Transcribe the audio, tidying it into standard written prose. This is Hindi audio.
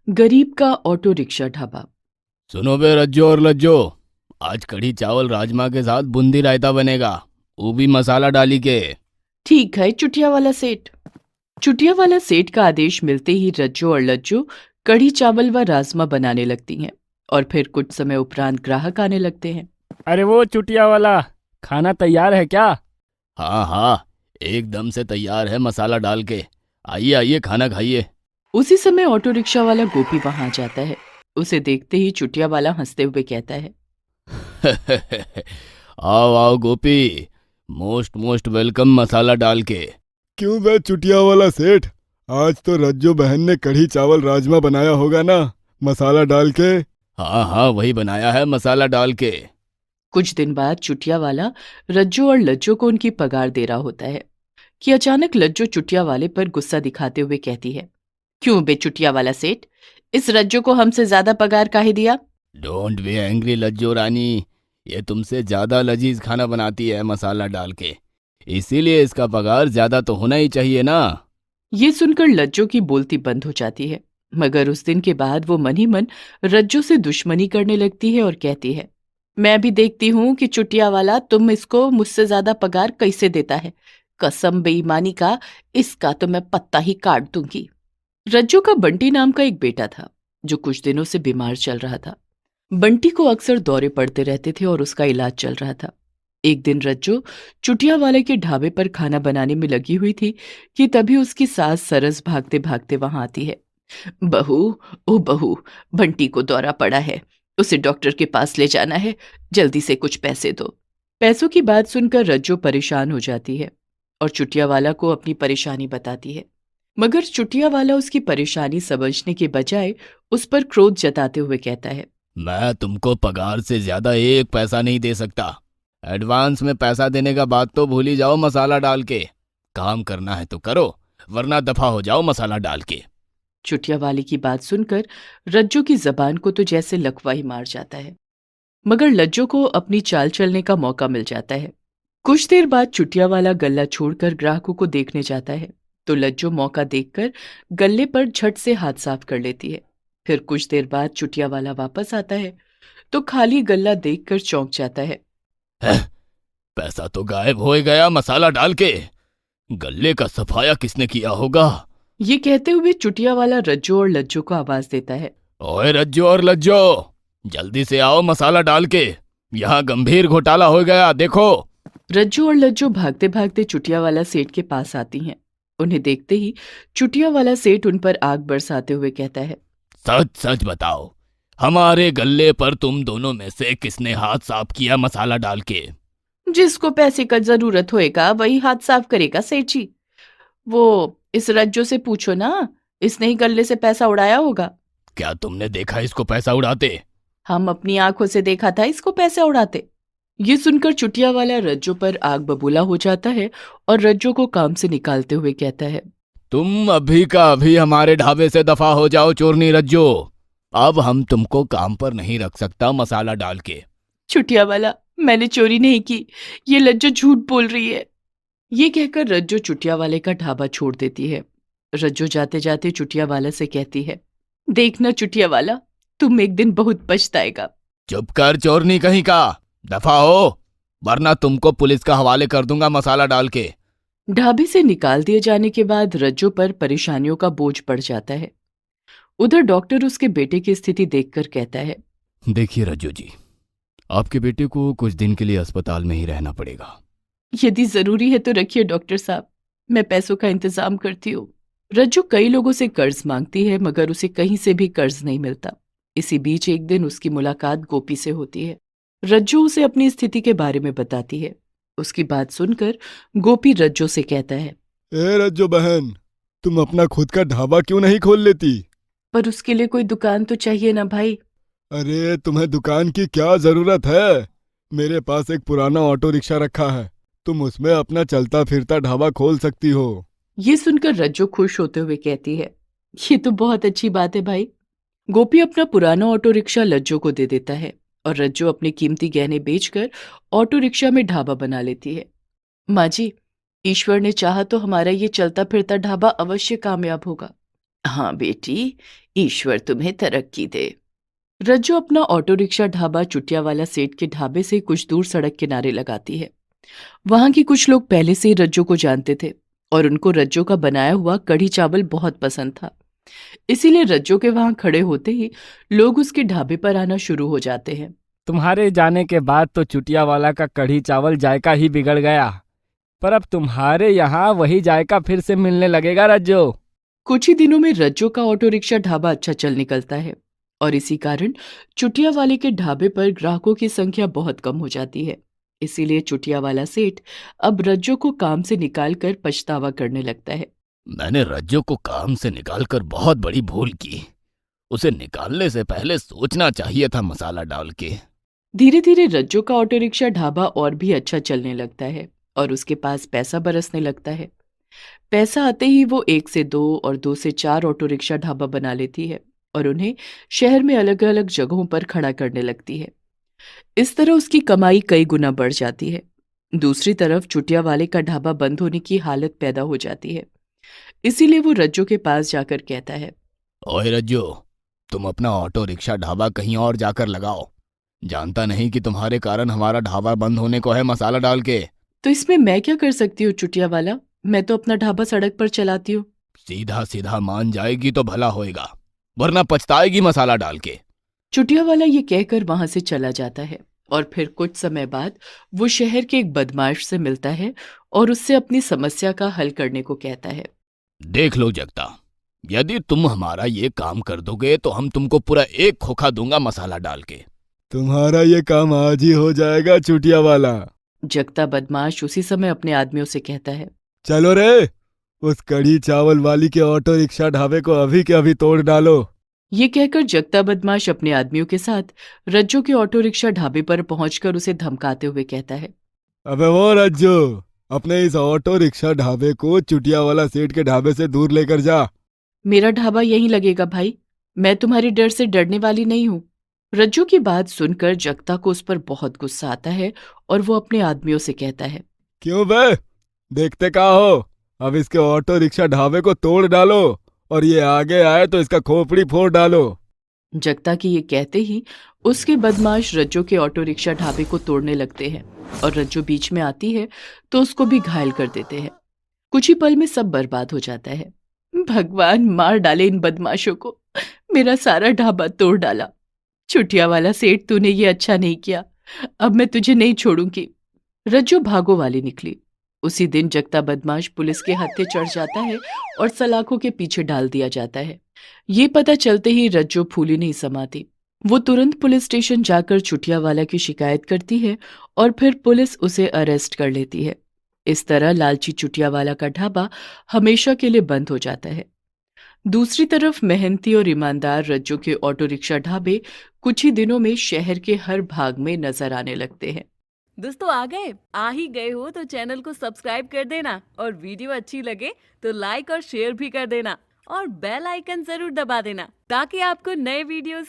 गरीब का ऑटो रिक्शा ढाबा। सुनो बे रज्जो और लज्जो, आज कढ़ी चावल राजमा के साथ बूंदी रायता बनेगा, वो भी मसाला डाली के। ठीक है चुटिया वाला सेठ। चुटिया वाला सेठ का आदेश मिलते ही रज्जो और लज्जो कढ़ी चावल व राजमा बनाने लगती हैं और फिर कुछ समय उपरांत ग्राहक आने लगते हैं। अरे वो चुटिया वाला, खाना तैयार है क्या? हाँ हाँ, एकदम से तैयार है मसाला डाल के। आइए आइए खाना खाइए। उसी समय ऑटो रिक्शा वाला गोपी वहां आ जाता है। उसे देखते ही चुटिया वाला हंसते हुए कहता है, आओ आओ गोपी, मोस्ट मोस्ट वेलकम मसाला डाल के। क्यों बे चुटिया वाला सेठ, आज तो रज्जो बहन ने कढ़ी चावल राजमा बनाया होगा ना, मसाला डाल के। हाँ हाँ, वही बनाया है मसाला डाल के। कुछ दिन बाद चुटिया वाला रज्जो और लज्जो को उनकी पगार दे रहा होता है कि अचानक लज्जो चुटिया वाले पर गुस्सा दिखाते हुए कहती है, क्यों बे चुटिया वाला सेठ, इस रज्जो को हमसे ज्यादा पगार काहे दिया? डोंट बी एंग्री लज्जो रानी, ये तुमसे ज्यादा लजीज खाना बनाती है मसाला डाल के, इसीलिए इसका पगार ज्यादा तो होना ही चाहिए ना। ये सुनकर लज्जो की बोलती बंद हो जाती है, मगर उस दिन के बाद वो मन ही मन रज्जो से दुश्मनी करने लगती है और कहती है, मैं भी देखती हूँ कि चुटिया वाला तुम इसको मुझसे ज्यादा पगार कैसे देता है। कसम बेईमानी का, इसका तो मैं पत्ता ही काट दूंगी। रज्जो का बंटी नाम का एक बेटा था जो कुछ दिनों से बीमार चल रहा था। बंटी को अक्सर दौरे पड़ते रहते थे और उसका इलाज चल रहा था। एक दिन रज्जो चुटिया वाले के ढाबे पर खाना बनाने में लगी हुई थी कि तभी उसकी सास सरस भागते भागते वहां आती है। बहू, ओ बहू, बंटी को दौरा पड़ा है, उसे डॉक्टर के पास ले जाना है, जल्दी से कुछ पैसे दो। पैसों की बात सुनकर रज्जो परेशान हो जाती है और चुटिया वाला को अपनी परेशानी बताती है, मगर चुटिया वाला उसकी परेशानी समझने के बजाय उस पर क्रोध जताते हुए कहता है, मैं तुमको पगार से ज्यादा एक पैसा नहीं दे सकता। एडवांस में पैसा देने का बात तो भूल ही जाओ मसाला डाल के। काम करना है तो करो, वरना दफा हो जाओ मसाला डाल के। चुटिया वाले की बात सुनकर रज्जो की जबान को तो जैसे लकवा ही मार जाता है, मगर लज्जो को अपनी चाल चलने का मौका मिल जाता है। कुछ देर बाद चुटिया वाला गल्ला छोड़कर ग्राहकों को देखने जाता है तो लज्जो मौका देखकर गल्ले पर झट से हाथ साफ कर लेती है। फिर कुछ देर बाद चुटिया वाला वापस आता है तो खाली गल्ला देखकर चौंक जाता है। है, पैसा तो गायब हो ही गया मसाला डाल के। गल्ले का सफाया किसने किया होगा? ये कहते हुए चुटिया वाला रज्जो और लज्जो को आवाज देता है, ओए रज्जो और लज्जो, जल्दी से आओ मसाला डाल के, यहाँ गंभीर घोटाला हो गया देखो। रज्जो और लज्जो भागते भागते चुटिया वाला सेठ के पास आती हैं। उन्हें देखते ही चुटिया वाला सेठ उन पर आग बरसाते हुए कहता है, सच सच बताओ, हमारे गल्ले पर तुम दोनों में से किसने हाथ साफ किया मसाला डाल के? जिसको पैसे का जरूरत होएगा वही हाथ साफ करेगा सेठ जी। वो इस रज्जो से पूछो ना, इसने ही गल्ले से पैसा उड़ाया होगा। क्या तुमने देखा इसको पैसा उड़ाते? हम अपनी आंखों से देखा था इसको पैसे उड़ाते। ये सुनकर चुटिया वाला रज्जो पर आग बबूला हो जाता है और रज्जो को काम से निकालते हुए कहता है, तुम अभी का अभी हमारे ढाबे से दफा हो जाओ चोरनी रज्जो। अब हम तुमको काम पर नहीं रख सकता मसाला डाल के। चुटिया वाला, मैंने चोरी नहीं की, ये लज्जो झूठ बोल रही है। ये कहकर रज्जो चुटिया वाले का ढाबा छोड़ देती है। रज्जो जाते जाते चुटिया वाला से कहती है, देखना चुटिया वाला, तुम एक दिन बहुत पछताएगा। चुप कर चोरनी कहीं का, दफा हो, वरना तुमको पुलिस का हवाले कर दूंगा मसाला डाल के। ढाबे से निकाल दिए जाने के बाद रज्जो पर परेशानियों का बोझ पड़ जाता है। उधर डॉक्टर उसके बेटे की स्थिति देखकर कहता है, देखिए रज्जो जी, आपके बेटे को कुछ दिन के लिए अस्पताल में ही रहना पड़ेगा। यदि जरूरी है तो रखिए डॉक्टर साहब, मैं पैसों का इंतजाम करती हूँ। रज्जो कई लोगों से कर्ज मांगती है मगर उसे कहीं से भी कर्ज नहीं मिलता। इसी बीच एक दिन उसकी मुलाकात गोपी से होती है। रज्जो उसे अपनी स्थिति के बारे में बताती है। उसकी बात सुनकर गोपी रज्जो से कहता है, ए रज्जो बहन, तुम अपना खुद का ढाबा क्यों नहीं खोल लेती? पर उसके लिए कोई दुकान तो चाहिए ना भाई। अरे तुम्हें दुकान की क्या जरूरत है? मेरे पास एक पुराना ऑटो रिक्शा रखा है, तुम उसमें अपना चलता फिरता ढाबा खोल सकती हो। ये सुनकर रज्जो खुश होते हुए कहती है, ये तो बहुत अच्छी बात है भाई। गोपी अपना पुराना ऑटो रिक्शा लज्जो को दे देता है और रज्जो अपने कीमती गहने बेचकर ऑटो रिक्शा में ढाबा बना लेती है। माँ जी, ईश्वर ने चाहा तो हमारा ये चलता फिरता ढाबा अवश्य कामयाब होगा। हाँ बेटी, ईश्वर तुम्हें तरक्की दे। रज्जो अपना ऑटो रिक्शा ढाबा चुटियावाला सेठ के ढाबे से कुछ दूर सड़क किनारे लगाती है। वहां के कुछ लोग पहले से ही रज्जो को जानते थे और उनको रज्जो का बनाया हुआ कढ़ी चावल बहुत पसंद था। इसीलिए रज्जो के वहां खड़े होते ही लोग उसके ढाबे पर आना शुरू हो जाते हैं। तुम्हारे जाने के बाद तो चुटिया वाला का कढ़ी चावल जायका ही बिगड़ गया, पर अब तुम्हारे यहाँ वही जायका फिर से मिलने लगेगा रज्जो। कुछ ही दिनों में रज्जो का ऑटो रिक्शा ढाबा अच्छा चल निकलता है और इसी कारण चुटिया वाले के ढाबे पर ग्राहकों की संख्या बहुत कम हो जाती है। इसीलिए चुटिया वाला सेठ अब रज्जो को काम से निकालकर पछतावा करने लगता है। मैंने रज्जो को काम से निकालकर बहुत बड़ी भूल की। उसे निकालने से पहले सोचना चाहिए था मसाला डाल के। धीरे धीरे रज्जो का ऑटो रिक्शा ढाबा और भी अच्छा चलने लगता है और उसके पास पैसा बरसने लगता है। पैसा आते ही वो 1 से 2 और 2 से 4 ऑटो रिक्शा ढाबा बना लेती है और उन्हें शहर में अलग अलग जगहों पर खड़ा करने लगती है। इस तरह उसकी कमाई कई गुना बढ़ जाती है। दूसरी तरफ चुटिया वाले का ढाबा बंद होने की हालत पैदा हो जाती है। इसीलिए वो रज्जो के पास जाकर कहता है, ओए रज्जो, तुम अपना ऑटो रिक्शा ढाबा कहीं और जाकर लगाओ। जानता नहीं कि तुम्हारे कारण हमारा ढाबा बंद होने को है मसाला डाल के। तो इसमें मैं क्या कर सकती हूँ चुटिया वाला? मैं तो अपना ढाबा सड़क पर चलाती हूँ। सीधा सीधा मान जाएगी तो भला होएगा, वरना पछताएगी मसाला डाल के। चुटिया वाला ये कहकर वहां से चला जाता है और फिर कुछ समय बाद वो शहर के एक बदमाश से मिलता है और उससे अपनी समस्या का हल करने को कहता है। देख लो जगता, यदि तुम हमारा ये काम कर दोगे तो हम तुमको पूरा एक खोखा दूंगा मसाला डाल के। तुम्हारा ये काम आज ही हो जाएगा चुटिया वाला। जगता बदमाश उसी समय अपने आदमियों से कहता है, चलो रे, उस कढ़ी चावल वाली के ऑटो रिक्शा ढाबे को अभी के अभी तोड़ डालो। ये कहकर जगता बदमाश अपने आदमियों के साथ रज्जो के ऑटो रिक्शा ढाबे पर पहुंचकर उसे धमकाते हुए कहता है, अबे वो रज्जो, अपने इस ऑटो रिक्शा ढाबे को चुटिया वाला सेठ के ढाबे से दूर लेकर जा। मेरा ढाबा यहीं लगेगा भाई, मैं तुम्हारे डर से डरने वाली नहीं हूँ। रज्जो की बात सुनकर जगता को उस पर बहुत गुस्सा आता है और वो अपने आदमियों से कहता है, क्यों बे, देखते का हो, अब इसके ऑटो रिक्शा ढाबे को तोड़ डालो और ये आगे आए तो इसका खोपड़ी फोड़ डालो। जगता की ये कहते ही उसके बदमाश रज्जो के ऑटो रिक्शा ढाबे को तोड़ने लगते हैं और रज्जो बीच में आती है तो उसको भी घायल कर देते हैं। कुछ ही पल में सब बर्बाद हो जाता है। भगवान मार डाले इन बदमाशों को, मेरा सारा ढाबा तोड़ डाला। चुटिया वाला सेठ, तूने ये अच्छा नहीं किया, अब मैं तुझे नहीं छोड़ूंगी। रज्जो भागो वाली निकली। उसी दिन जगता बदमाश पुलिस के हत्थे चढ़ जाता है और सलाखों के पीछे डाल दिया जाता है। ये पता चलते ही रज्जो फूली नहीं समाती। वो तुरंत पुलिस स्टेशन जाकर चुटिया वाला की शिकायत करती है और फिर पुलिस उसे अरेस्ट कर लेती है। इस तरह लालची चुटिया वाला का ढाबा हमेशा के लिए बंद हो जाता है। दूसरी तरफ मेहनती और ईमानदार रज्जो के ऑटो रिक्शा ढाबे कुछ ही दिनों में शहर के हर भाग में नजर आने लगते हैं। दोस्तों आ ही गए हो तो चैनल को सब्सक्राइब कर देना और वीडियो अच्छी लगे तो लाइक और शेयर भी कर देना और बेल आइकन जरूर दबा देना ताकि आपको नए वीडियोस